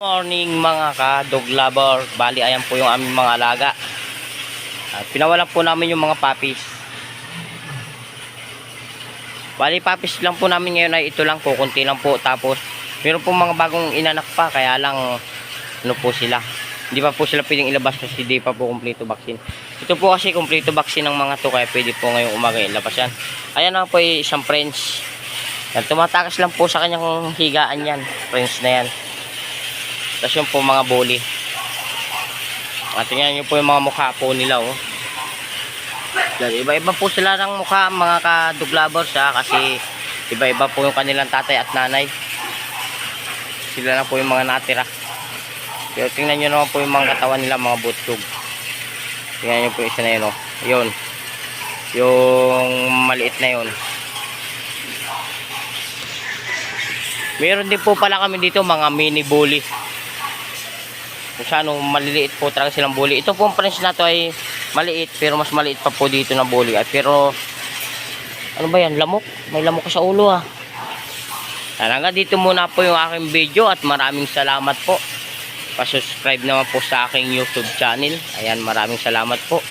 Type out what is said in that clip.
Morning mga ka-dog lover. Bali, ayan po yung aming mga alaga. At pinawalan po namin yung mga puppies. Bali, puppies lang po namin ngayon ay ito lang po, kunti lang po. Tapos, meron po mga bagong inanak pa, kaya lang, ano po sila. Hindi pa po sila pwedeng ilabas kasi hindi pa po kumpleto vaccine. Ito po kasi kumpleto vaccine ng mga to, kaya pwede po ngayong umaga ilabas yan. Ayan na po yung isang French. Yan, tumatakas lang po sa kanyang higaan yan. French na yan. Tapos yung po mga bully. At tingnan nyo po yung mga mukha po nila, oh. Iba-iba po sila ng mukha, mga ka-dog lovers, kasi iba-iba po yung kanilang tatay at nanay. Sila na po yung mga natira. Pero tingnan nyo naman po yung mga katawan nila, mga butsog. Tingnan nyo po isa na yun, oh. Yun. Yung maliit na yun. Meron din po pala kami dito mga mini bully. Kung saan, maliliit po talaga silang bully. Ito po ang French na to ay maliit, pero mas maliit pa po dito na bully. Ay, pero ano ba yan? Lamok? May lamok ka sa ulo, ah. Hanggang dito muna po yung aking video at maraming salamat po. Pa-subscribe naman po sa aking YouTube channel. Ayan, maraming salamat po.